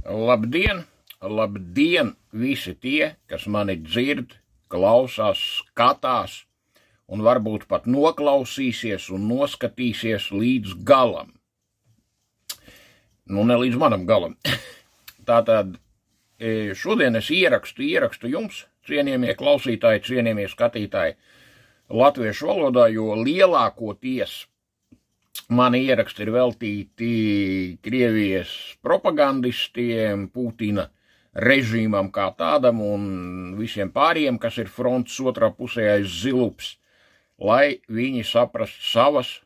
Labdien, labdien visi tie, kas mani dzird, klausās, skatās un varbūt pat noklausīsies un noskatīsies līdz galam. Nu, ne līdz manam galam. Tātad šodien es ierakstu jums, cienījamie klausītāji, cienījamie skatītāji, latviešu valodā, jo lielākoties mani ieraksti ir veltīti Krievijas propagandistiem, Putina režīmam kā tādam un visiem pāriem, kas ir frontes otrā pusē aiz zilups, lai viņi saprast savas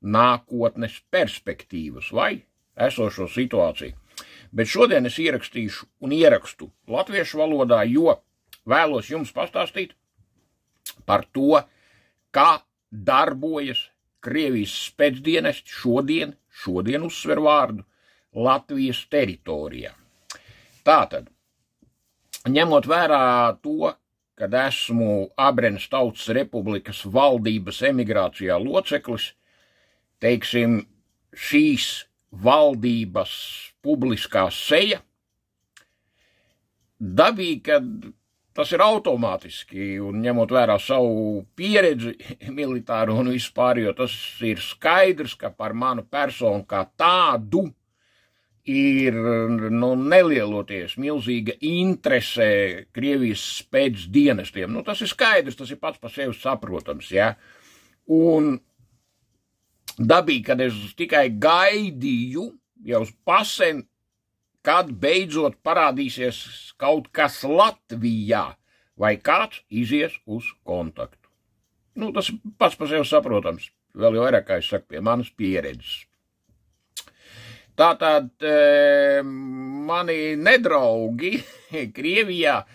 nākotnes perspektīvas vai esošo situāciju. Bet šodien es ierakstīšu un ierakstu latviešu valodā, jo vēlos jums pastāstīt par to, kā darbojas Krievijas spēcdienesti šodien uzsver vārdu, Latvijas teritorijā. Tātad, ņemot vērā to, kad esmu Abrenes Tautas Republikas valdības emigrācijā loceklis, teiksim, šīs valdības publiskā seja, dabīgi, kad tas ir automātiski, un ņemot vērā savu pieredzi militāru un vispār, jo tas ir skaidrs, ka par manu personu kā tādu ir nelieloties milzīga interese Krievijas spēcdienestiem. Tas ir skaidrs, tas ir pats par sevi saprotams, ja? Un dabīgi, kad es tikai gaidīju jau pasen, kad beidzot parādīsies kaut kas Latvijā, vai kāds izies uz kontaktu. Tas pats par sevi saprotams, vēl jau vairāk, kā es saku, pie manas pieredzes. Tātad mani nedraugi Krievijā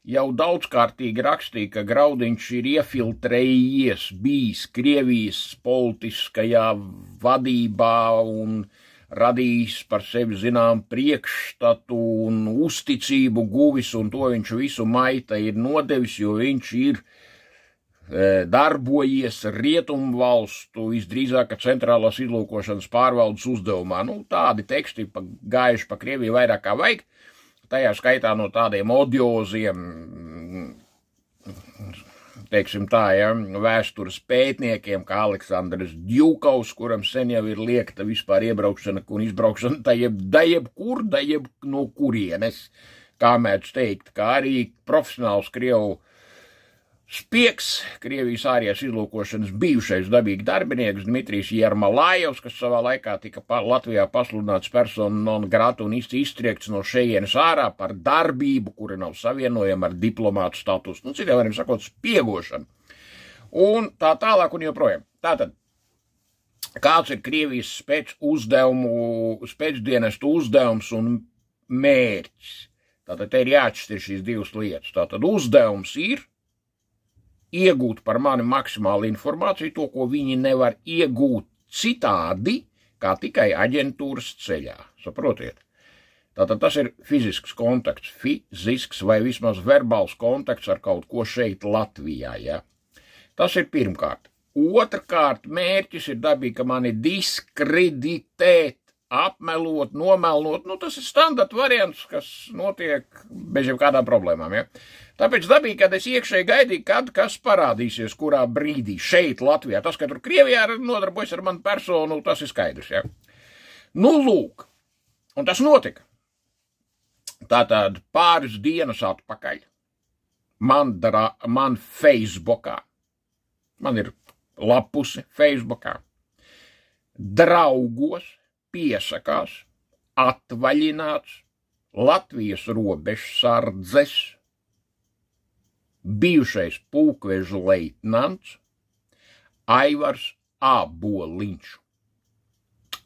jau daudzkārtīgi rakstīja, ka Graudiņš ir iefiltrējies, bijis Krievijas politiskajā vadībā un radījis par sevi zinām priekšstatu un uzticību guvis, un to viņš visu maita ir nodevis, jo viņš ir darbojies Rietumvalstu visdrīzāk centrālās izlūkošanas pārvaldes uzdevumā. Tādi teksti gājuši pa Krieviju vairāk kā vajag, tajā skaitā no tādiem odioziem, teiksim tā, ja, vēstures pētniekiem, kā Aleksandrs Djukovs, kuram sen jau ir liekta vispār iebraukšana un izbraukšana, da jebkur, no kurienes, kā mēdz teikt, kā arī profesionāls Krievu spiegs, Krievijas ārējās izlūkošanas bijušais dabīgi darbinieks Dmitrijs Jermalājevs, kas savā laikā tika Latvijā pasludināts persona non grata un iztriekts no šejienes ārā par darbību, kura nav savienojama ar diplomātu statusu. Citiem varam sakot, spiegošanu. Un tā tālāk un joprojām. Tātad, kāds ir Krievijas spēcdienestu uzdevums un mērķis? Tātad te ir jāatšķir šīs divas lietas. Tātad uzdevums ir iegūt par mani maksimālu informāciju, to, ko viņi nevar iegūt citādi, kā tikai aģentūras ceļā. Saprotiet? Tātad tas ir fizisks kontakts, fizisks vai vismaz verbāls kontakts ar kaut ko šeit Latvijā, ja? Tas ir pirmkārt. Otrkārt, mērķis ir dabīgi, ka mani diskreditēt, apmelot, nomelnot. Tas ir standarta variants, kas notiek bez jau kādām problēmām, ja? Tāpēc dabīgi, kad es iekšēji gaidīju, kad kas parādīsies, kurā brīdī šeit Latvijā. Tas, ka tur Krievijā nodarbojas ar manu personu, tas ir skaidrs, ja? Lūk, un tas notika. Tātad pāris dienas atpakaļ man Facebookā, man ir lapusi Facebookā, draugos piesakās atvaļināts Latvijas robežsardzes bijušais pulkvežu leitnants Aivars Āboliņš.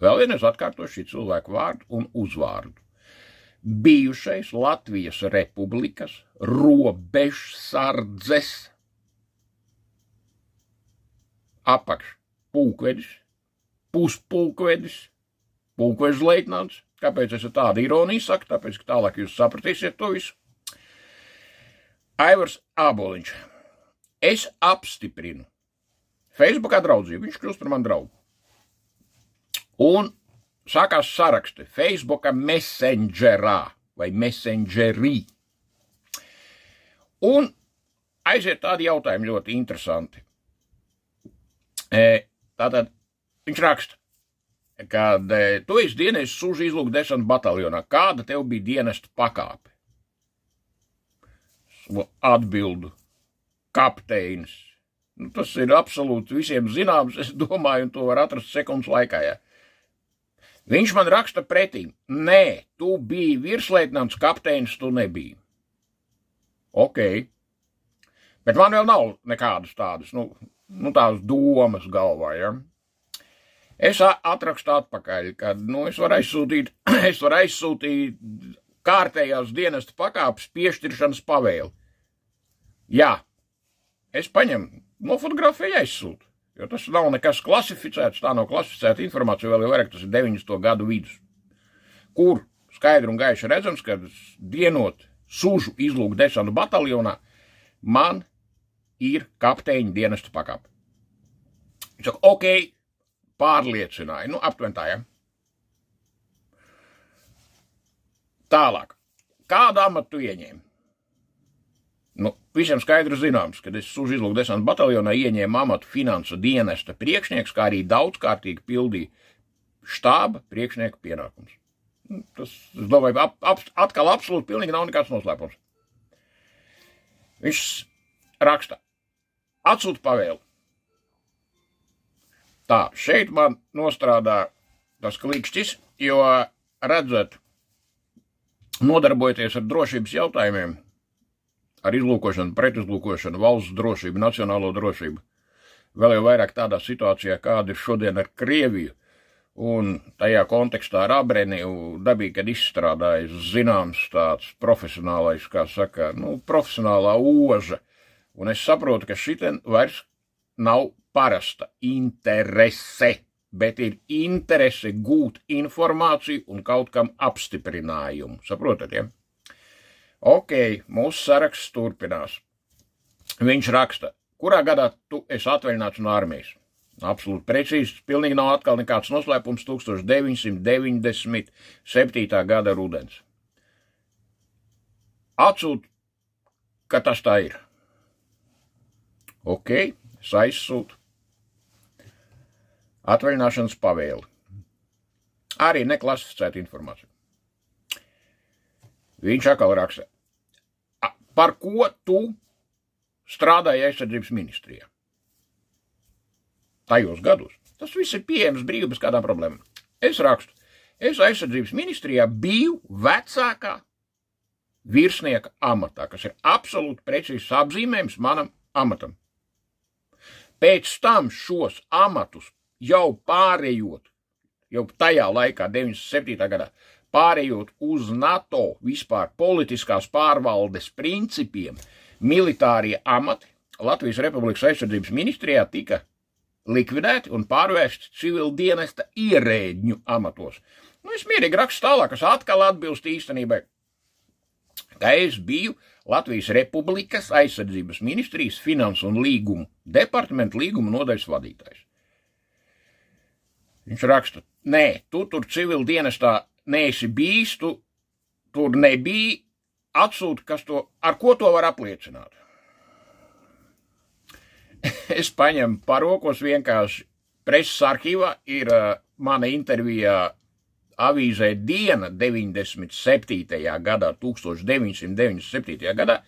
Vēl vienreiz atkārtošu šī cilvēku vārdu un uzvārdu. Bijušais Latvijas Republikas robežsardzes apakš pulkvedis, puspulkvedis, pulkvežu leitnants. Kāpēc es tādu ironiju saku? Tāpēc, ka tālāk jūs sapratīsiet to visu. Aivars Āboliņš. Es apstiprinu Facebookā draudzību, viņš kļūst par manu draugu. Un sākās saraksti Facebooka Messengerā vai Messengerī. Un aiziet tādi jautājumi ļoti interesanti. Tātad viņš raksta, kad tu esi dienējis Sūžu izlūku desanta bataljonā, kāda tev bija dienesta pakāpe? Atbildu, kapteinis. Nu, tas ir absolūti visiem zināms, es domāju, un to var atrast sekundes laikā, jā. Viņš man raksta pretī, nē, tu biji virsleitnants, kapteinis tu nebija. Ok, bet man vēl nav nekādas tādas, tās domas galvā, ja. Es atrakstu atpakaļ, kad, es varu aizsūtīt kārtējās dienesta pakāpes piešķiršanas pavēli. Jā, es paņemu, nofotografēju aizsūtu, jo tas nav nekas klasificēts, tā nav klasificēta informācija, vēl jau vairāk, tas ir 90. gadu vidus, kur skaidri un gaiši redzams, ka dienot Sūžu izlūku desanta bataljonā, man ir kapteiņa dienesta pakāpe. Viņš saka, ok, pārliecināja, aptuveni tā, ja. Tālāk, kādu amatu tu ieņēmi? Visiem skaidri zināms, kad es Sūžu izlūku desanta bataljonā ieņēmu amatu finansu dienesta priekšnieks, kā arī daudzkārtīgi pildīja štāba priekšnieka pienākums. Tas, es domāju, atkal absolūti pilnīgi nav nekāds noslēpums. Viņš raksta, atsūta pavēli. Tā, šeit man nostrādā tas klikšķis, jo, redzat, nodarbojoties ar drošības jautājumiem, ar izlūkošanu, pretizlūkošanu, valsts drošību, nacionālo drošību, vēl jau vairāk tādā situācijā, kāda ir šodien ar Krieviju, un tajā kontekstā ar Abreniju dabīgi, kad izstrādājas zināms tāds profesionālais, kā saka, profesionālā oža, un es saprotu, ka šitien vairs nav parasta interese, bet ir interese gūt informāciju un kaut kam apstiprinājumu. Saprotat, ja? Ok, mūsu saraksts turpinās. Viņš raksta, kurā gadā tu esi atvaļināts no armijas? Absolūti precīzi, pilnīgi nav atkal nekāds noslēpums, 1997. gada rudens. Atsūt, ka tas tā ir. Ok, es aizsūtu. Atvaļināšanas pavēli. Arī neklasificēta informācija. Viņš atkal raksta, par ko tu strādāji aizsardzības ministrijā? Tajos gados. Tas viss ir pieejams brīvi bez kādām problēmām. Es rakstu, es aizsardzības ministrijā biju vecākā virsnieka amatā, kas ir absolūti precīzs apzīmējums manam amatam. Pēc tam šos amatus jau pārējot, jau tajā laikā, 97. gadā, pārējot uz NATO vispār politiskās pārvaldes principiem, militārie amati Latvijas Republikas aizsardzības ministrijā tika likvidēti un pārvērsti civildienesta ierēģņu amatos. Es mierīgi rakstu tālāk, kas atkal atbilst īstenībai, ka es biju Latvijas Republikas aizsardzības ministrijas finansu un līgumu departamentu līgumu nodaļas vadītājs. Viņš raksta, nē, tu tur civildienestā neesi bijis, tu tur nebija, atsūta, ar ko to var apliecināt. Es paņemu parokos vienkārši preses arhīvā, ir mana intervijā avīzē Diena 97. gadā, 1997. gadā,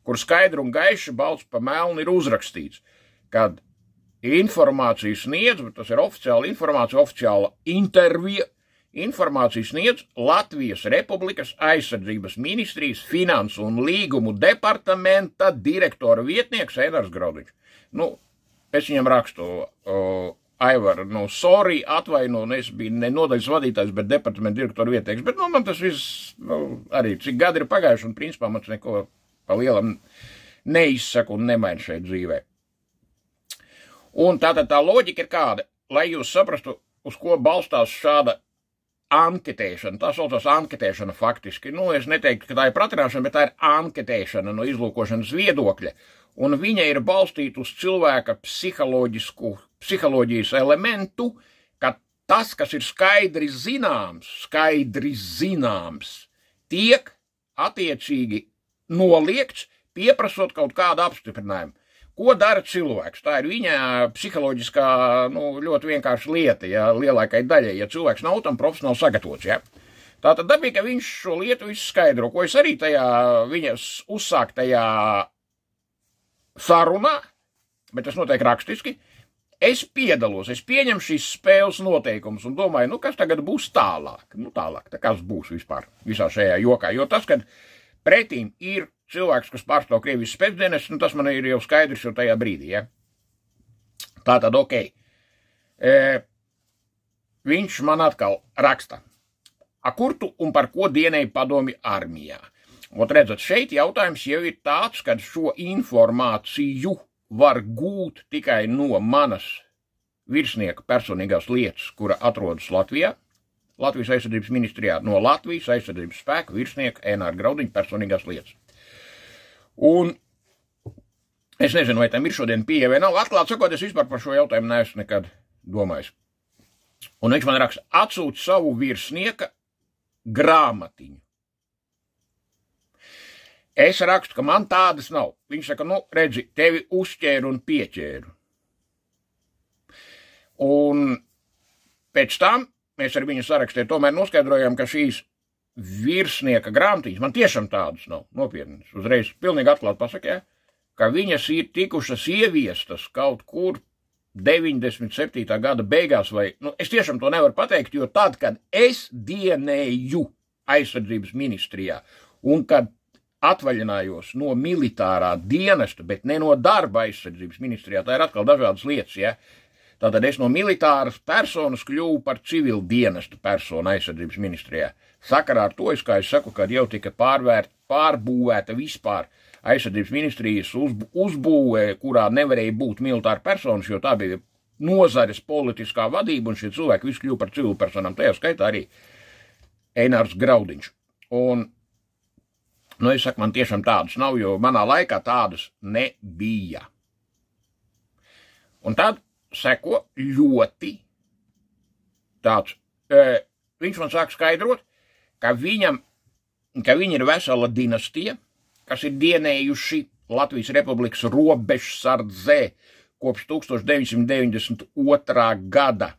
kur skaidri un gaiši balts pa melnu ir uzrakstīts, kad informāciju sniedz, bet tas ir oficiāla informācija, oficiāla intervija, informāciju sniedz Latvijas Republikas aizsardzības ministrijas finansu un līgumu departamenta direktora vietnieks Einars Graudiņš. Es viņam rakstu, Aivar, sorry, atvaino, es biju ne nodaļas vadītājs, bet departamenta direktora vietnieks, bet man tas viss, arī cik gadi ir pagājuši, un principā man neko pa lielam neizsaka un nemaina šeit dzīvē. Un tātad tā loģika ir kāda, lai jūs saprastu, uz ko balstās šāda anketēšana. Tā saucās anketēšana faktiski. Es neteiktu, ka tā ir pratināšana, bet tā ir anketēšana no izlūkošanas viedokļa. Un viņa ir balstīta uz cilvēka psiholoģijas elementu, ka tas, kas ir skaidri zināms, tiek attiecīgi noliegts, pieprasot kaut kādu apstiprinājumu. Ko dara cilvēks? Tā ir viņa psiholoģiskā, ļoti vienkārša lieta, ja lielākai daļai, ja cilvēks nav tam profesionāli sagatavots, ja. Tātad dabīgi, ka viņš šo lietu visu skaidro, ko es arī tajā viņas uzsāktajā sarunā, bet tas notiek rakstiski, es piedalos, es pieņemu šīs spēles noteikumus un domāju, kas tagad būs tālāk, tā kas būs vispār visā šajā jokā, jo tas, kad pretīm ir cilvēks, kas pārstāv Krievijas spēcdienas, tas man ir jau skaidrs jau tajā brīdī, ja? Tātad, ok. Viņš man atkal raksta. A kur tu un par ko dienēji padomi armijā? Ot redzat, šeit jautājums jau ir tāds, kad šo informāciju var gūt tikai no manas virsnieka personīgās lietas, kura atrodas Latvijā, Latvijas aizsardzības ministrijā, no Latvijas aizsardzības spēku virsnieka Ēnāra Graudiņa personīgās lietas. Un es nezinu, vai tam ir šodien pieeja vai nav. Atklāt sakot, es vispār par šo jautājumu neesmu nekad domājis. Un viņš man raksta, atsūt savu virsnieka grāmatiņu. Es rakstu, ka man tādas nav. Viņš saka, redzi, tevi uzķēru un pieķēru. Un pēc tam mēs ar viņu sarakstē tomēr noskaidrojām, ka šīs virsnieka grāmatiņas, man tiešām tādas nav, nopietnas. Uzreiz pilnīgi atklāt pasakē, ka viņas ir tikušas ieviestas kaut kur 97. gada beigās, vai, es tiešām to nevaru pateikt, jo tad, kad es dienēju aizsardzības ministrijā un kad atvaļinājos no militārā dienesta, bet ne no darba aizsardzības ministrijā, tā ir atkal dažādas lietas, ja? Tātad es no militāras personas kļuvu par civil dienesta personu aizsardzības ministrijā. Sakarā ar to, kā es saku, kad jau tika pārbūvēta vispār aizsardzības ministrijas uzbūvē, kurā nevarēja būt militāra personas, jo tā bija nozares politiskā vadība, un šie cilvēki visi kļuva par civilu personām, tajā skaitā arī Ēnārs Graudiņš. Un, es saku, man tiešām tādas nav, jo manā laikā tādas nebija. Un tad seko ļoti tāds, viņš man sāk skaidrot, ka viņi ir vesela dinastija, kas ir dienējuši Latvijas Republikas robežsardzē kopš 1992. gada.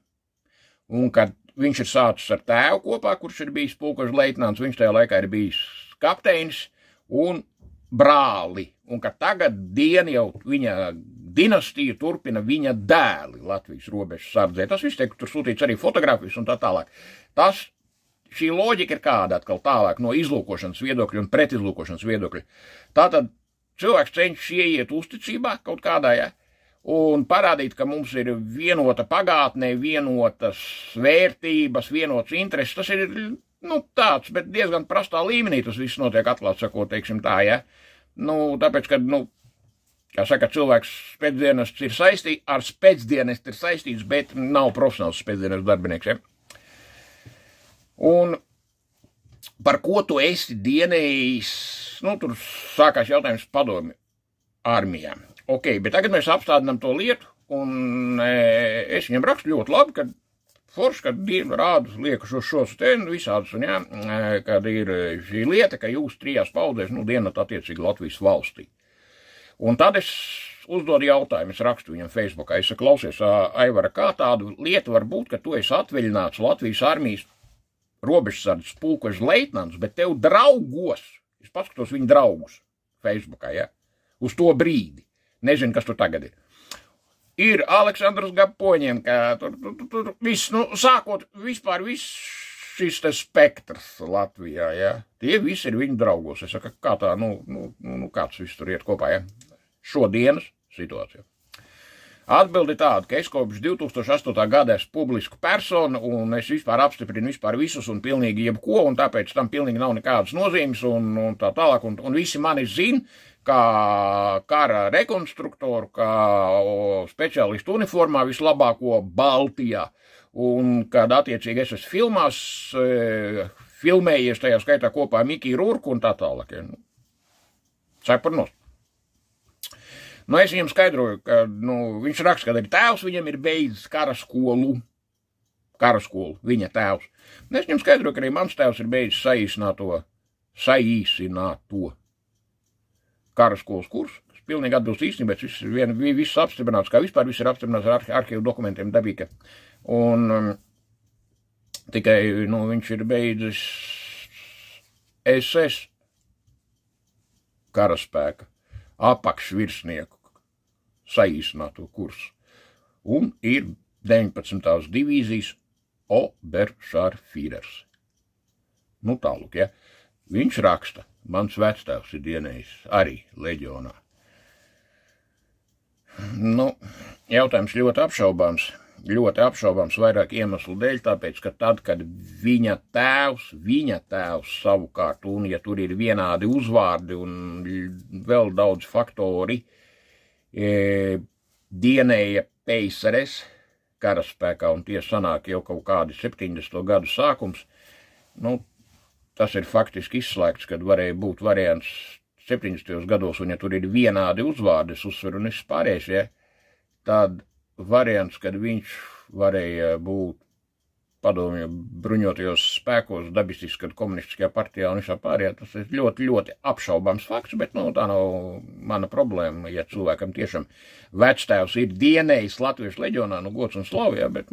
Un kad viņš ir sācis ar tēvu kopā, kurš ir bijis pulkožu leitnants, viņš tajā laikā ir bijis kapteinis un brāli. Un ka tagad jau viņa dinastija turpina viņa dēli Latvijas robežsardzē. Tas viss tiek tur sūtīts arī fotogrāfijas un tā tālāk. Šī loģika ir kāda atkal tālāk no izlūkošanas viedokļa un pretizlūkošanas viedokļa. Tātad cilvēks cenšas ieiet uzticībā kaut kādā, ja, un parādīt, ka mums ir vienota pagātnē, vienotas vērtības, vienotas intereses. Tas ir, tāds, bet diezgan prastā līmenī tas viss notiek, atklāt sakot, teiksim tā, ja. Tāpēc, ka, kā saka, cilvēks spēcdienests ir saistīts, bet nav profesionāls spēcdienests darbinieks, ja. Un par ko tu esi dienējis, tur sākās jautājums padomju armijā. Ok, bet tagad mēs apstādinām to lietu, un es viņam rakstu ļoti labi, ka forši, kad rādu lieku šos visādus, un jā, kad ir šī lieta, ka jūs 3 paudzēs, dienat attiecīgi Latvijas valstī. Un tad es uzdodu jautājumu, es rakstu viņam Facebookā, es saku, klausies, Aivara, kā tādu lietu var būt, ka tu esi atveļināts Latvijas armijas robežsardzes pulkožu leitnants, bet tev draugos, es paskatos viņu draugus Facebookā, ja, uz to brīdi, nezinu, kas tur tagad ir. Ir Aleksandrs Gapoņiem, ka tur viss, sākot vispār viss šis te spektrs Latvijā, ja, tie visi ir viņu draugos. Es saku, kā tā, kāds viss tur iet kopā, ja, šodienas situācija. Atbildi tāda, ka es kopš 2008. gada esmu publisku personu, un es vispār apstiprinu visus un pilnīgi jebko, un tāpēc tam pilnīgi nav nekādas nozīmes, un tā tālāk, un visi mani zina, kā kara rekonstruktoru, kā speciālistu uniformā vislabāko Baltijā, un kad attiecīgi es esmu filmās, filmējies tajā skaitā kopā Mikiju Rurku un tā tālāk. Sāk par nost. Es viņam skaidroju, ka viņš raksta, ka arī tēvs viņam ir beidzis kara skolu karaskolu, viņa tēvs. Un es viņam skaidroju, ka arī mans tēvs ir beidzis saīsināto karaskolas kursu, kas pilnīgi atbilst īstenībā, viss apstiprināts, kā vispār viss ir apstiprināts ar arhīvu dokumentiem dabīga. Un tikai, viņš ir beidzis SS karaspēka apakšvirsnieku saīsināto kursu. Un ir 19. divīzijas Oberšarfīrers. Tālūk, ja. Viņš raksta, mans vectēvs ir dienējis arī leģionā. Jautājums ļoti apšaubāms vairāk iemeslu dēļ, tāpēc, ka tad, kad viņa tēvs savukārt, un ja tur ir vienādi uzvārdi un vēl daudz faktori, dienēja Peisares karaspēkā, un tie sanāk jau kaut kādi 70. gadu sākums, tas ir faktiski izslēgts, kad varēja būt variants 70. gados, un ja tur ir vienādi uzvārdi, uzsver un viss pārējais, ja, tad variants, kad viņš varēja būt padomju bruņotajos spēkos, dabistiski, kad komunistiskajā partijā un visā pārējā, tas ir ļoti, ļoti apšaubāms fakts, bet tā nav mana problēma, ja cilvēkam tiešām vectēvs ir dienējis Latviešu leģionā, gods un slavā, bet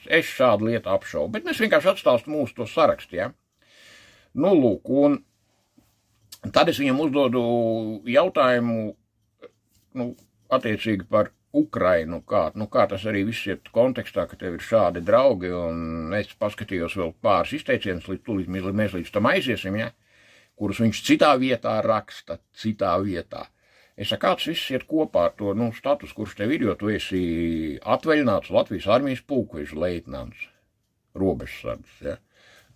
es šādu lietu apšaubu, bet es vienkārši atstāstu mūsu to sarakstu, ja. Lūk, un tad es viņam uzdodu jautājumu, attiecīgi par Ukrainu, kā tas arī viss ir kontekstā, ka tev ir šādi draugi, un es paskatījos vēl pāris izteicienus, mēs līdz tam aiziesim, ja, kurus viņš citā vietā raksta, Es saku, kāds viss iet kopā ar to, status, kurš tev ir, jo tu esi atveļināts Latvijas armijas pulkveža leitnants, robežsardzes, ja.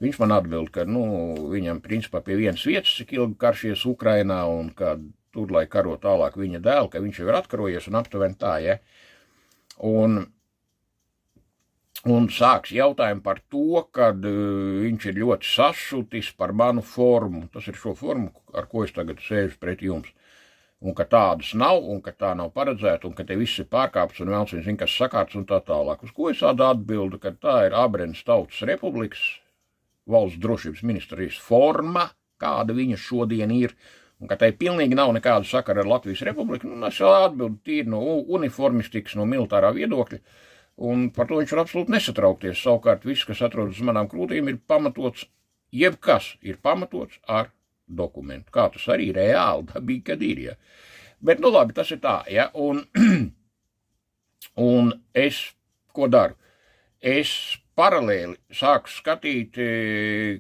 Viņš man atbild, ka, viņam principā pie vienas vietas, cik ilgi karšies Ukrainā, un kad tur, lai karo tālāk viņa dēlu, ka viņš jau ir atkarojies un aptuveni tā, ja. Un sāks jautājumu par to, kad viņš ir ļoti sašutis par manu formu. Tas ir šo formu, ar ko es tagad sēžu pret jums. Un ka tādas nav, un ka tā nav paredzēta, un ka te viss ir pārkāpts, un vēl zina, kas sakārts un tā tālāk. Uz ko es atbildu, ka tā ir Abrenes Tautas Republikas valsts drošības ministrijas forma, kāda viņa šodien ir, un ka tai pilnīgi nav nekāda sakara ar Latvijas Republiku, es atbildu tīri no uniformistikas, no militārā viedokļa, un par to viņš var absolūti nesatraukties. Savukārt viss, kas atrodas uz manām krūtīm, ir pamatots, jebkas ir pamatots ar dokumentu. Kā tas arī reāli dabīgi, kad ir, ja. Bet, labi, tas ir tā, ja, un es, ko daru? Es paralēli sāku skatīt,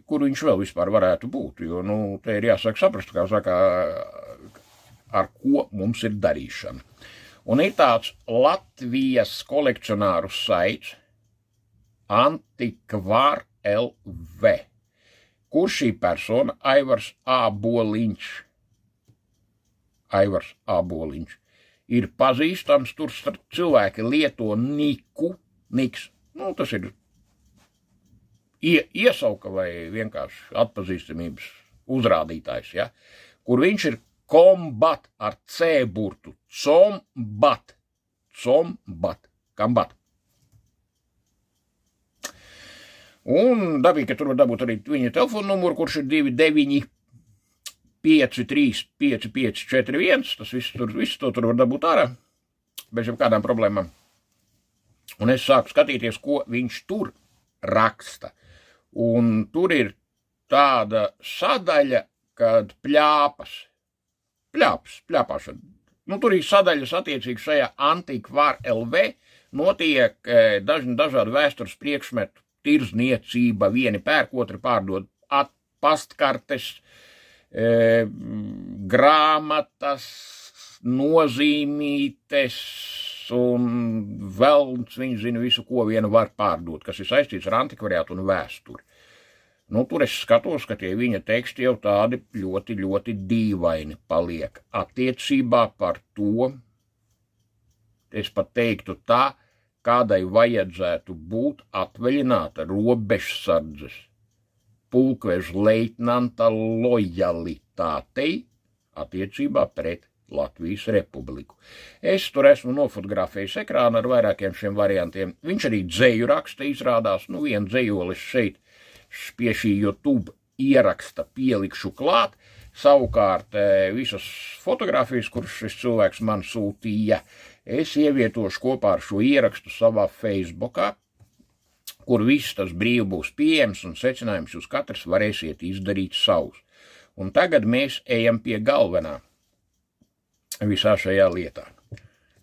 kur viņš vēl vispār varētu būt, jo, te ir jāsāk saprast, kā saka, ar ko mums ir darīšana. Un ir tāds Latvijas kolekcionāru saits Antikvar LV, kur šī persona Aivars Āboliņš ir pazīstams, tur cilvēki lieto niks, tas ir iesauka vai vienkārši atpazīstamības uzrādītājs, ja, kur viņš ir kombat ar C burtu, combat, Un dabīgi, ka tur var dabūt arī viņa telefonu numuru, kurš ir 295355541, tas viss to tur var dabūt ārā, bez jau kādām problēmām. Un es sāku skatīties, ko viņš tur raksta. Un tur ir tāda sadaļa, kad pļāpāšana. Tur ir sadaļas attiecīgi šajā Antikvar LV, notiek dažādi vēstures priekšmetu tirzniecība, vieni pērk, otri pārdod pastkartes, grāmatas, nozīmītes un vēl viņi zina visu, ko vienu var pārdot, kas ir saistīts ar antikvariātu un vēsturi. Tur es skatos, ka tie viņa teksti jau tādi ļoti, ļoti dīvaini paliek. Attiecībā par to, es pat teiktu tā, kādai vajadzētu būt atveļināta robežsardzes pulkveža leitnanta lojalitātei attiecībā pret Latvijas Republiku. Es tur esmu nofotografējis ekrānu ar vairākiem šiem variantiem. Viņš arī dzeju raksta izrādās, vienu dzejolis šeit pie šī YouTube ieraksta pielikšu klāt. Savukārt visas fotogrāfijas, kuras šis cilvēks man sūtīja, es ievietošu kopā ar šo ierakstu savā Facebookā, kur viss tas brīvi būs pieejams un secinājums jūs katrs varēsiet izdarīt savus. Un tagad mēs ejam pie galvenā visā šajā lietā.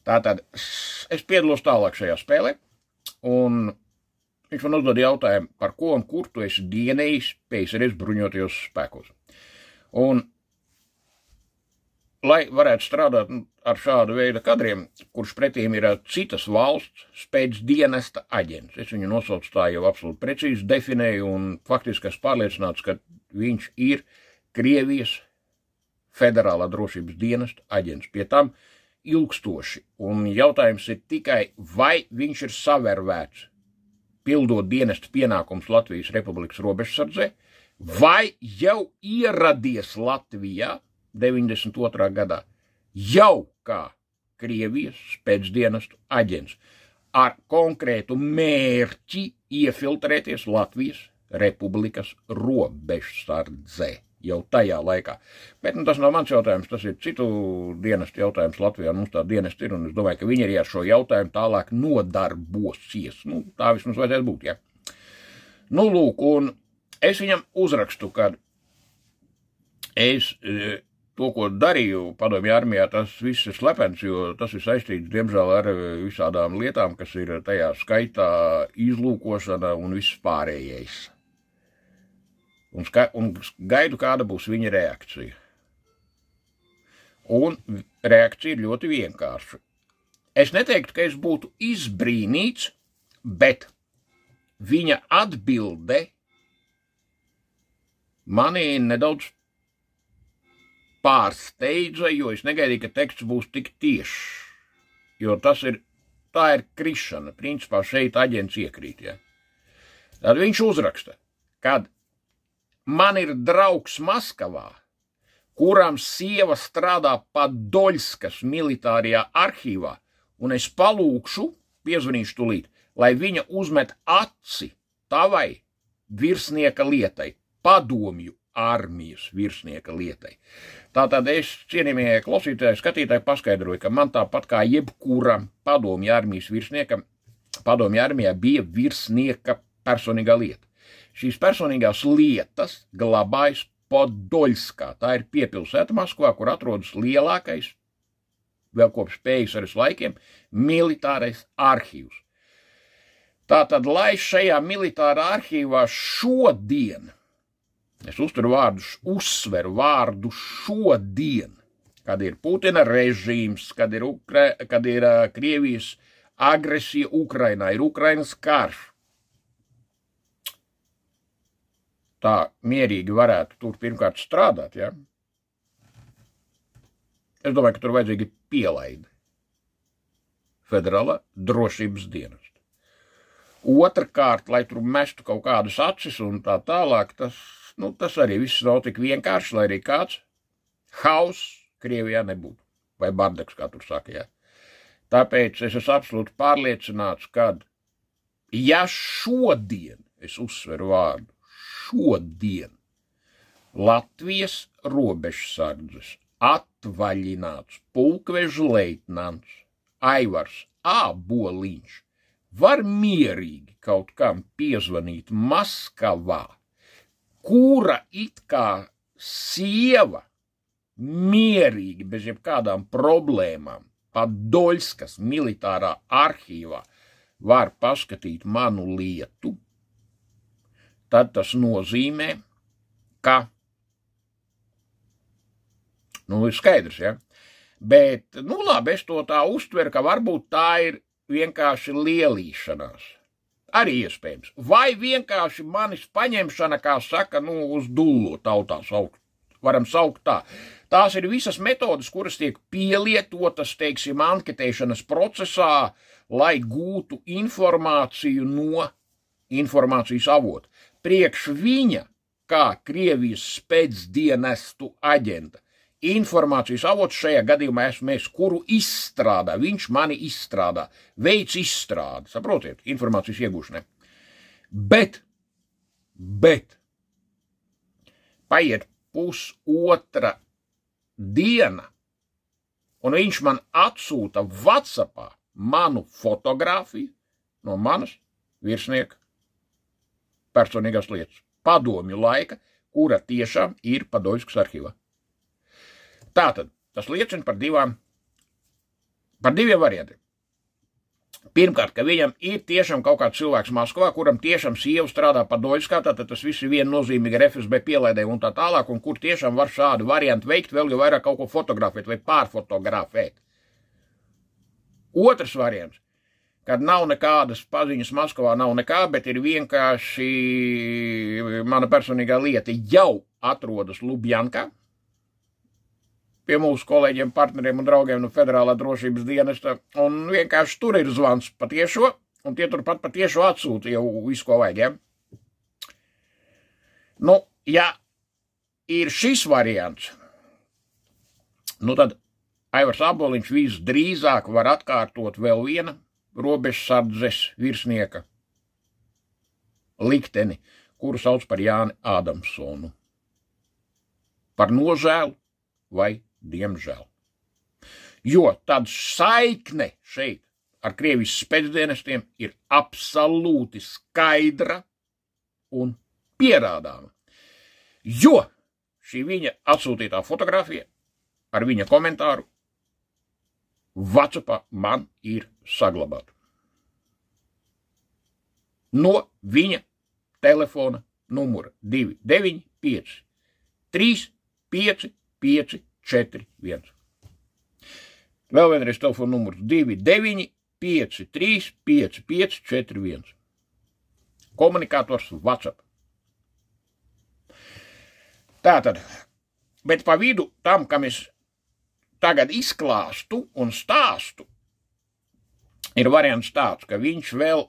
Tātad es piedalos tālāk šajā spēlē, un viņš man uzdod jautājumu, par ko un kur tu esi dienējis PSRS bruņotajos spēkos. Un, lai varētu strādāt ar šādu veidu kadriem, kurš pretīm ir citas valsts spēcdienesta aģents, es viņu nosaucu tā jau absolūti precīzi definēju, un faktiski es pārliecināts, ka viņš ir Krievijas federālā drošības dienesta aģents. Pie tam ilgstoši, un jautājums ir tikai, vai viņš ir savervēts, pildot dienesta pienākums Latvijas Republikas robežsardzē, vai jau ieradies Latvijā 92. gadā jau kā Krievijas spēcdienestu aģents ar konkrētu mērķi iefiltrēties Latvijas Republikas robežsardzē jau tajā laikā. Bet tas nav mans jautājums, tas ir citu dienestu jautājums Latvijā, mums tā dienesta ir, un es domāju, ka viņi arī ar šo jautājumu tālāk nodarbosies. Tā vismaz vajadzētu būt, ja. Lūk, un es viņam uzrakstu, kad es to, ko darīju padomju armijā, tas viss ir slepens, jo tas ir saistīts, diemžēl, ar visādām lietām, kas ir tajā skaitā izlūkošana un viss pārējais. Un gaidu, kāda būs viņa reakcija. Un reakcija ir ļoti vienkārša. Es neteiktu, ka es būtu izbrīnīts, bet viņa atbilde mani nedaudz pārsteidza, jo es negaidīju, ka teksts būs tik tiešs, jo tā ir krišana, principā šeit aģents iekrīt, ja. Tad viņš uzraksta, kad man ir draugs Maskavā, kuram sieva strādā Padoļskas militārajā arhīvā, un es palūkšu, piezvanīšu tūlīt, lai viņa uzmet aci tavai virsnieka lietai, padomju armijas virsnieka lietai. Tātad es, cienījamie klausītāji, skatītāji, paskaidroju, ka man tāpat kā jebkuram padomju armijas virsniekam, padomju armijā bija virsnieka personīgā lieta. Šīs personīgās lietas glabājas Padoļskā. Tā ir piepilsēta Maskavā, kur atrodas lielākais, vēl kopš PSRS laikiem, militārais arhīvs. Tātad, lai šajā militārā arhīvā šodien, es uzsveru vārdu šodien, kad ir Putina režīms, kad ir Krievijas agresija Ukrainā, ir Ukrainas karš. Tā mierīgi varētu tur pirmkārt strādāt, ja? Es domāju, ka tur vajadzīgi pielaidi federālā drošības dienesta. Otrkārt, lai tur mestu kaut kādas acis un tā tālāk, tas arī viss nav tik vienkārši, lai arī kāds hauss Krievijā nebūtu, vai bardaks, kā tur saka, ja. Tāpēc es esmu absolūti pārliecināts, kad, ja šodien, es uzsveru vārdu, šodien Latvijas robežsardzes atvaļināts pulkveža leitnants Aivars Āboliņš var mierīgi kaut kam piezvanīt Maskavā, kura it kā sieva mierīgi, bez jebkādām problēmām, Padoļskas militārā arhīvā var paskatīt manu lietu, tad tas nozīmē, ka, ir skaidrs, ja, bet, labi, es to tā uztveru, ka varbūt tā ir vienkārši lielīšanās. Arī iespējams. Vai vienkārši manis paņemšana, kā saka, uz dullo tautā saukt. Varam saukt tā. Tās ir visas metodas, kuras tiek pielietotas, teiksim, anketēšanas procesā, lai gūtu informāciju no informācijas avota. Priekš viņa, kā Krievijas spēcdienestu aģenta, informācijas avots šajā gadījumā esmu es, kuru izstrādā, viņš mani izstrādā, veids izstrādi, saprotiet, informācijas iegūšanai. Bet, paiet pusotra diena, un viņš man atsūta WhatsAppā manu fotogrāfiju no manas virsnieka personīgās lietas, padomju laika, kura tiešām ir Padoļskas arhīvā. Tātad, tas liecina par diviem variantiem. Pirmkārt, ka viņam ir tiešām kaut kāds cilvēks Maskavā, kuram tiešām sieva strādā Padoļskā, tātad tas viss ir viennozīmīgi ar FSB pielaidē un tā tālāk, un kur tiešām var šādu variantu veikt, vēl jau vairāk kaut ko fotografēt vai pārfotografēt. Otrs variants, kad nav nekādas paziņas Maskavā, nav nekā, bet ir vienkārši mana personīgā lieta jau atrodas Lubjankā, pie mūsu kolēģiem, partneriem un draugiem no Federālā drošības dienesta, un vienkārši tur ir zvans patiešo, un tie turpat patiešo atsūta jau visu, ko vajag, ja? Nu, ja ir šis variants, nu tad Aivars Aboliņš visdrīzāk var atkārtot vēl viena robežsardzes virsnieka likteni, kuru sauc par Jāni Ādamsonu. Par nožēlu vai diemžēl. Jo tāda saikne šeit ar Krievijas spēcdienestiem ir absolūti skaidra un pierādāma. Jo šī viņa atsūtītā fotografija ar viņa komentāru WhatsAppā man ir saglabāta. No viņa telefona numura 295 355 41. Vēl vienreiz telefona numurs 295 355 41. Komunikators WhatsApp. Tātad, bet pa vidu tam, kam es tagad izklāstu un stāstu, ir variants tāds, ka viņš vēl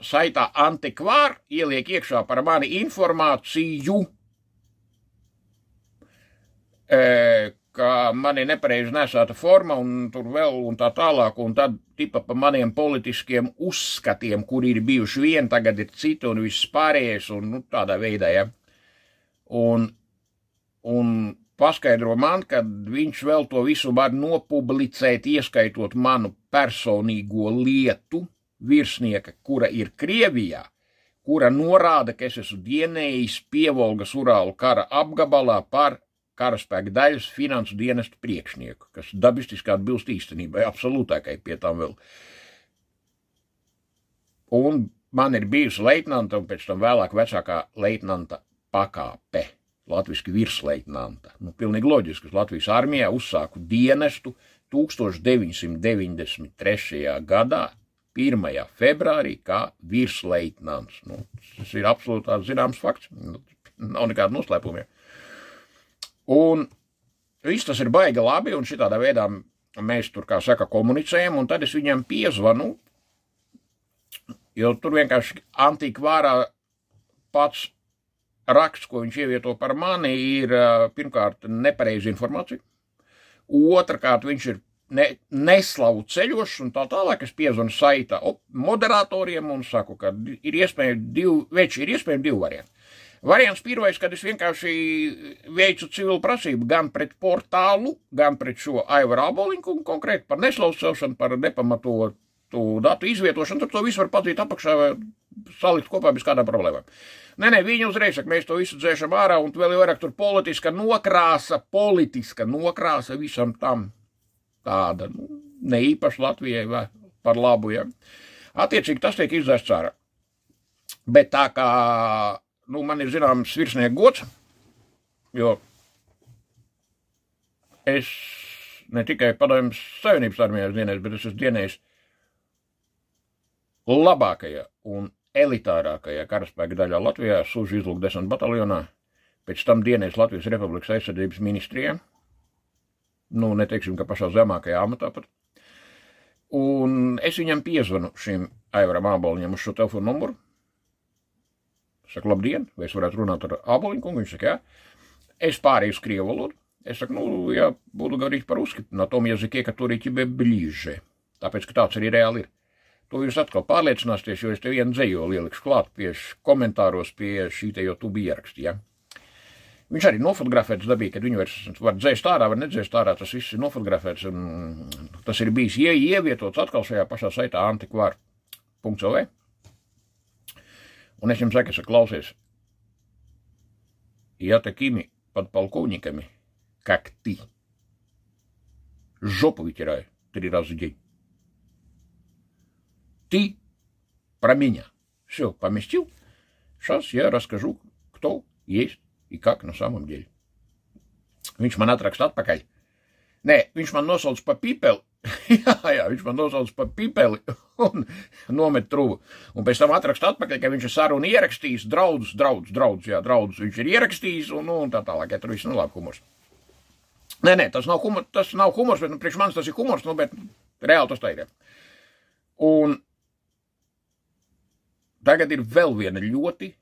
saitā antikvār ieliek iekšā par mani informāciju, ka man ir nepareizi nesāta forma un tur vēl un tā tālāk, un tad tipa pa maniem politiskiem uzskatiem, kuri ir bijuši vien, tagad ir citi un viss pārējais, un nu, tādā veidā, ja. Un paskaidro man, ka viņš vēl to visu var nopublicēt, ieskaitot manu personīgo lietu virsnieka, kura ir Krievijā, kura norāda, ka es esmu dienējis Pievolgas Urālu kara apgabalā par karaspēka daļas finansu dienestu priekšnieku, kas dabistiski atbilst īstenībai, absolūtākai pie tam vēl. Un man ir bijusi leitnanta un pēc tam vēlāk vecākā leitnanta pakāpe, latviski virsleitnanta. Nu, pilnīgi loģiski, ka Latvijas armijā uzsāku dienestu 1993. gadā, 1. februārī, kā virsleitnants. Nu, tas ir absolūti zināms fakts, nav nekāda noslēpumiem. Un viss tas ir baigi labi, un šitādā veidā mēs tur, kā saka, komunicējam, un tad es viņam piezvanu, jo tur vienkārši antikvārā pats raksts, ko viņš ievieto par mani, ir pirmkārt nepareiza informācija, otrkārt viņš ir neslavu ceļošs, un tā tālāk es piezvanu saitā moderatoriem un saku, ka ir iespējami divi varianti. Variants pirmais, kad es vienkārši veicu civilu prasību gan pret portālu, gan pret šo Aivaru Aboliņu, un konkrēti par neslavu celšanu, par nepamatotu datu izvietošanu, tad to visu var padzīt apakšā vai salikt kopā bez kādām problēmām. Nē, viņi uzreiz saka, mēs to visu dzēšam ārā, un vēl vairāk tur politiska nokrāsa visam tam tāda, ne īpaši Latvijai vai par labu, ja. Attiecīgi tas tiek izdzēsts ārā. Bet tā kā man ir zināms virsnieku gods, jo es ne tikai Padomjas Savienības armijā dienējis, bet es esmu dienējis labākajā un elitārākajā karaspēka daļā Latvijā, Sūžu izlūku desanta bataljonā, pēc tam dienējis Latvijas Republikas aizsardzības ministrijā, neteiksim, ka pašā zemākajā amatā pat. Un es viņam piezvanu šim Aivaram Aboliņam uz šo telefonu numuru. Saku, labdien, vai es varētu runāt ar Aboliņu kungu? Viņš saka, jā. es pārēju uz krievu valodu. Es saku, я буду говорить по-русски на том языке, который тебе ближе. Tāpēc, ka tāds arī reāli ir. To jūs atkal pārliecināsieties, jo es te vienu dzējoli ielikšu klāt pie komentāros pie šī te jau tu bija ieraksti, ja. Viņš arī nofotografēts dabīgi, kad viņu var dzēst ārā, var nedzēst ārā, tas viss ir nofotografēts, un tas ir bijis ievietots atkal šajā pašā saitā antikvar.lv. Un es jums saku, klausies, ja такими подполковниками, как ты, жопу вытираю 3 раза в день. Ты про меня все поместил? Сейчас я расскажу, кто есть и как на самом деле. Viņš man atraksta atpakaļ. Nē, viņš man nosauc pa pipeli. jā, viņš man nosauc pa pipeli un nomet truvu. Un pēc tam atraksta atpakaļ, ka viņš ir sarunu ierakstījis, draudus viņš ir ierakstījis un tā tālāk, ja tur viss labi humors. Nē, tas nav humors, bet priekš manis tas ir humors, bet reāli tas tā ir. Un tagad ir vēl viena ļoti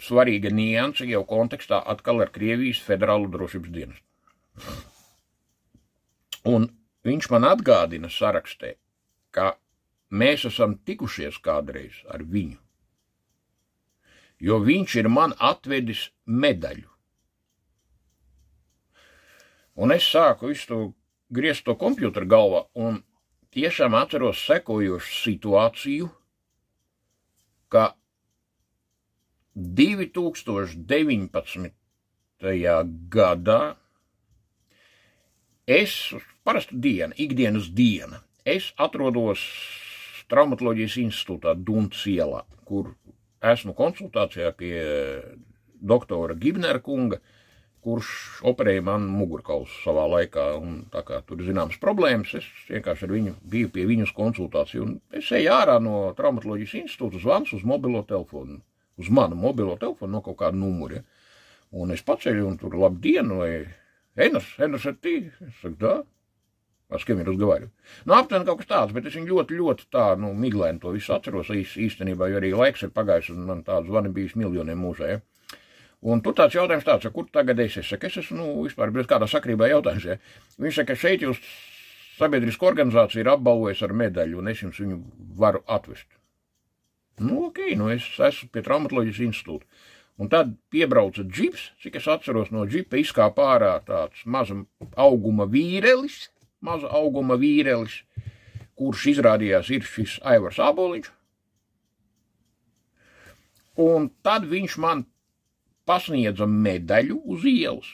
svarīga nianse jau kontekstā atkal ar Krievijas federālo drošības dienestu. Un viņš man atgādina sarakstē, ka mēs esam tikušies kādreiz ar viņu, jo viņš ir man atvedis medaļu. Un es sāku visu to griezt to kompjuteru galvā un tiešām atceros sekojošu situāciju, ka 2019. Gadā es, parasta diena, ikdienas diena, es atrodos Traumatoloģijas institūtā Duntas ielā, kur esmu konsultācijā pie doktora Gibnera kunga, kurš operēja man mugurkaulu savā laikā, un tā kā tur zināmas problēmas, es vienkārši ar viņu biju pie viņas konsultāciju, un es eju ārā no Traumatoloģijas institūta, zvans uz mobilo telefonu. Uz manu mobilo telefonu no kaut kāda numura. Ja? Un es paceļu un tur labdienu, vai Eners ir tī? Es saku, da. Ar kādiem ir uzgavāju. Aptuveni kaut kas tāds, bet es viņu ļoti tā, miglēni to visu atceros īstenībā, jo arī laiks ir pagājis un man tādu zvani bijis miljoniem mūžā. Ja? Un tur tāds jautājums tāds, kur tagad es saku, es esmu, vispār, bez kādā sakrībā jautājums. Ja? Viņš saka, šeit jūs sabiedriska organizācija ir apbalvojis ar medaļu un es jums viņu varu atvest. Es esmu pie Traumatoloģijas institūta. Un tad piebrauca džips, cik es atceros no džipa, izkāpa ārā tāds maza auguma vīrelis, kurš izrādījās ir šis Aivars Āboliņš. Un tad viņš man pasniedza medaļu uz ielas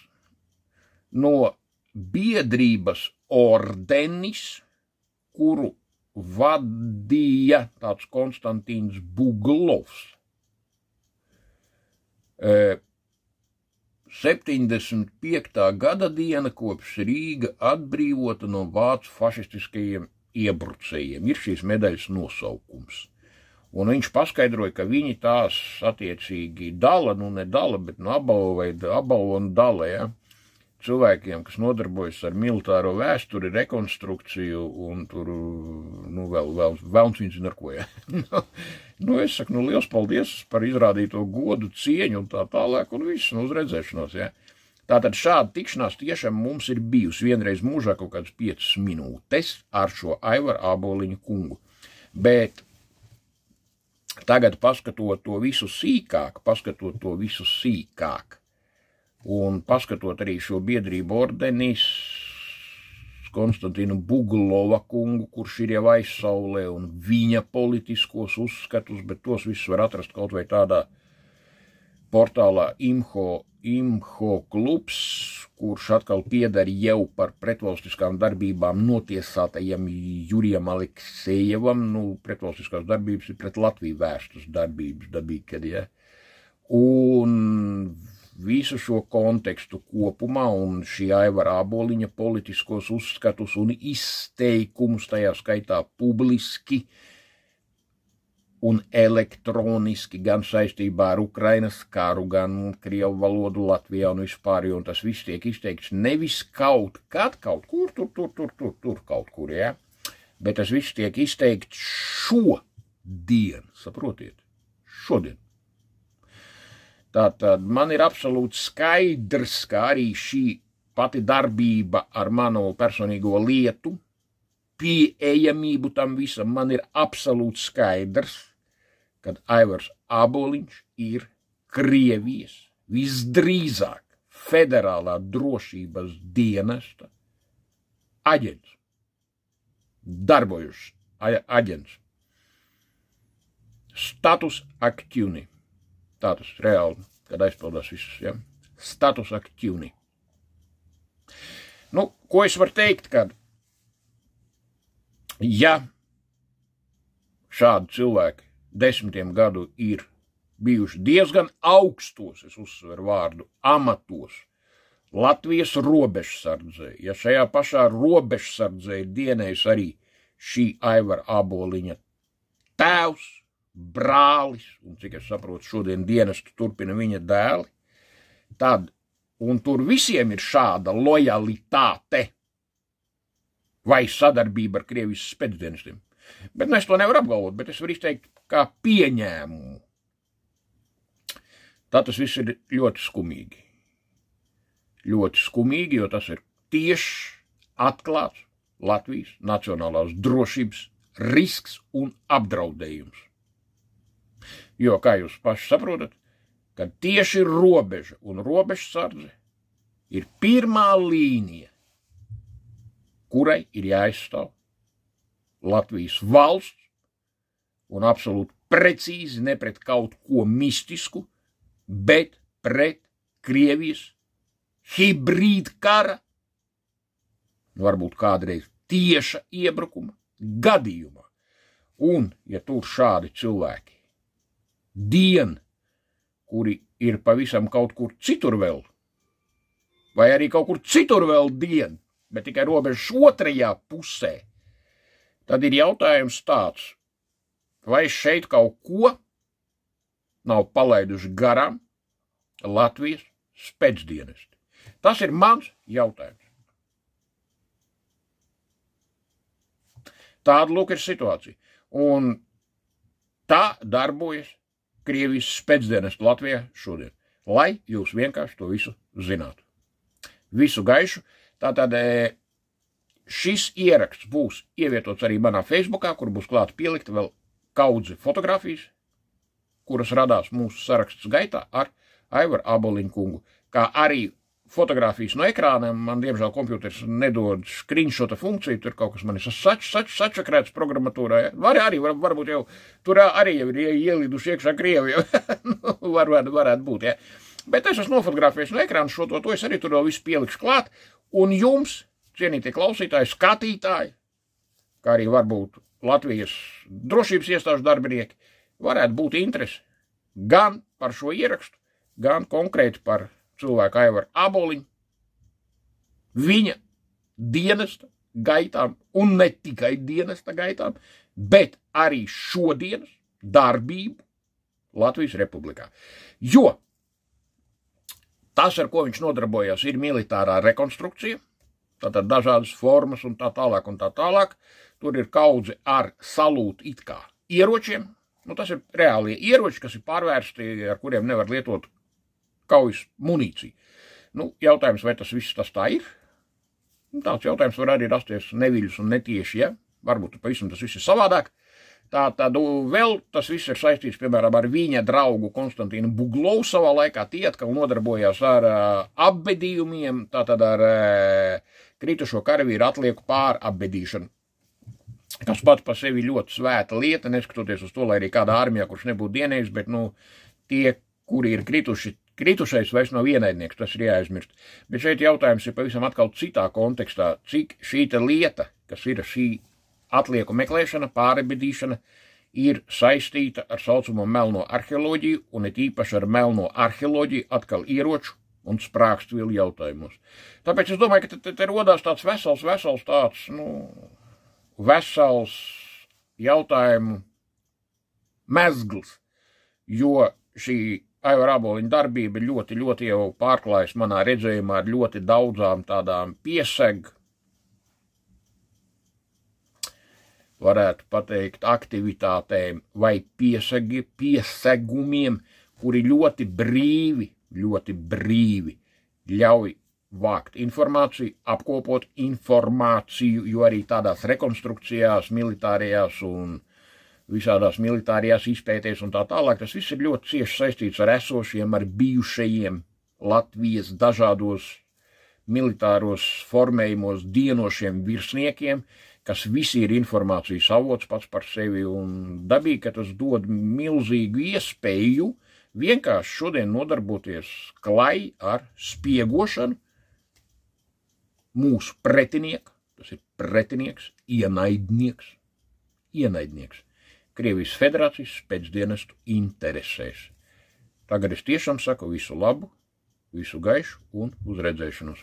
no biedrības ordenis, kuru vadīja tāds Konstantīns Buglovs. 75. gada diena, kopš Rīga atbrīvota no vācu fašistiskajiem iebrucējiem. Ir šīs medaļas nosaukums. Un viņš paskaidroja, ka viņi tās attiecīgi dala, nedala, bet apbalvo un dala, ja? Cilvēkiem, kas nodarbojas ar militāro vēsturi, rekonstrukciju un tur, vēl velns viņš zina ar ko, ja. Es saku, liels paldies par izrādīto godu, cieņu un tā tālāk un viss, uz redzēšanos, ja. Tātad šāda tikšanās tiešām mums ir bijusi vienreiz mūžā kaut kādas 5 minūtes ar šo Aivaru Āboliņu kungu. Bet tagad paskatot to visu sīkāk, un paskatot arī šo biedrību ordenis, Konstantīnu Buglova kungu, kurš ir jau aizsaulē, un viņa politiskos uzskatus, bet tos visus var atrast kaut vai tādā portālā Imho klubs, kurš atkal pieder jau par pretvalstiskām darbībām notiesātajam Jurijam Aleksejevam, pretvalstiskās darbības ir pret Latviju vērstas darbības dabīgi, kad, ja. Un visu šo kontekstu kopumā un šī Aivara Āboliņa politiskos uzskatus un izteikumus, tajā skaitā publiski un elektroniski, gan saistībā ar Ukrainas karu, gan Krievu valodu Latvijā un vispār, un tas viss tiek izteikts nevis kaut kur, tur kaut kur, ja? Bet tas viss tiek izteikts šodien, saprotiet, šodien. Tātad man ir absolūti skaidrs, ka arī šī pati darbība ar manu personīgo lietu, pieejamību tam visam, man ir absolūti skaidrs, kad Aivars Āboliņš ir Krievijas visdrīzāk federālā drošības dienesta aģents, darbojušs aģents, status aktīvni. Tā tas reāli, kad aizpildās visus, ja? Status aktīvni. Nu, ko es varu teikt, kad, ja šādi cilvēki 10 gadu ir bijuši diezgan augstos, es uzsveru vārdu, amatos, Latvijas robežsardzē, ja šajā pašā robežsardzē ir dienējis arī šī Aivara Āboliņa tēvs, brālis, un cik es saprotu, šodien dienestu turpina viņa dēli, tad, un tur visiem ir šāda lojalitāte vai sadarbība ar Krievijas spēcdienestiem. Bet es to nevaru apgalvot, bet es varu izteikt kā pieņēmumu. Tā tas viss ir ļoti skumīgi. Ļoti skumīgi, jo tas ir tieši atklāts Latvijas nacionālās drošības risks un apdraudējums. Jo, kā jūs paši saprotat, ka tieši robeža un robežsardze ir pirmā līnija, kurai ir jāizstāv Latvijas valsts un absolūti precīzi ne pret kaut ko mistisku, bet pret Krievijas hibrīd kara, varbūt kādreiz tieša iebrukuma gadījumā. Un, ja tur šādi cilvēki kuri ir pavisam kaut kur citur vēl, vai arī kaut kur citur vēl bet tikai robežas otrajā pusē, tad ir jautājums tāds, vai šeit kaut ko nav palaiduši garām Latvijas spēcdienesti. Tas ir mans jautājums. Tāda lūk ir situācija. Un tā darbojas Krievijas spēcdienestu Latvijā šodien, lai jūs vienkārši to visu zinātu. Visu gaišu. Tātad šis ieraksts būs ievietots arī manā Facebookā, kur būs klāt pielikta vēl kaudzi fotografijas, kuras radās mūsu saraksts gaitā ar Aivaru Āboliņu kungu, kā arī fotografijas no ekrāniem. Man, diemžēl, kompjuters nedod screenshota funkciju, tur kaut kas man ir sačakrēts programmatūrā. Ja? Varbūt jau tur arī jau ir ieliduši iekšā Krievi, varētu būt. Ja? Bet es esmu nofotografējis no ekrāna šo to es arī tur vēl visu pielikšu klāt, un jums, cienītie klausītāji, skatītāji, kā arī varbūt Latvijas drošības iestāžu darbinieki, varētu būt interesi gan par šo ierakstu, gan konkrēti par cilvēku Aivaru Āboliņu, viņa dienesta gaitām, un ne tikai dienesta gaitām, bet arī šodienas darbību Latvijas Republikā. Jo tas, ar ko viņš nodarbojās, ir militārā rekonstrukcija, tātad dažādas formas un tā tālāk un tā tālāk. Tur ir kaudze ar salūtu it kā ieročiem. Tas ir reālie ieroči, kas ir pārvērsti, ar kuriem nevar lietot kaujas munīciju. Jautājums, vai tas viss tas tā ir? Tāds jautājums var arī rasties neviļus un netieši, ja? Varbūt pavisam tas viss ir savādāk. Tātad vēl tas viss ir saistīts, piemēram, ar viņa draugu Konstantīnu Buglovu savā laikā. Tie atkal nodarbojās ar apbedījumiem, tātad ar kritušo karavīru atlieku pārapbedīšanu. Kas pats par sevi ļoti svēta lieta, neskatoties uz to, lai arī kādā armijā, kurš nebūtu dienējis, bet, tie, kuri ir kritušais vairs nav ienaidnieks, tas ir jāaizmirst. Bet šeit jautājums ir pavisam atkal citā kontekstā, cik šīta lieta, kas ir šī atlieku meklēšana, pārapbedīšana, ir saistīta ar saucamo melno arheoloģiju, un it īpaši ar melno arheoloģiju atkal ieroču un sprākstvielu jautājumos. Tāpēc es domāju, ka te rodās tāds vesels tāds, vesels jautājumu mezgls, jo šī Aivara Āboliņa darbība ļoti jau pārklājas manā redzējumā ar ļoti daudzām tādām varētu pateikt, aktivitātēm vai piesegumiem, kuri ļoti brīvi ļauj vākt informāciju, apkopot informāciju, jo arī tādās rekonstrukcijās, militārajās un visādās militārajās izpētēs un tā tālāk, tas viss ir ļoti cieši saistīts ar esošiem, ar bijušajiem Latvijas dažādos militāros formējumos dienošiem virsniekiem, kas visi ir informācijas avots pats par sevi, un dabīgi, ka tas dod milzīgu iespēju vienkārši šodien nodarboties klai ar spiegošanu mūsu pretinieku, tas ir pretinieks, ienaidnieks, Krievijas Federācijas spēcdienestu interesēs. Tagad es tiešām saku visu labu, visu gaišu un uz redzēšanos.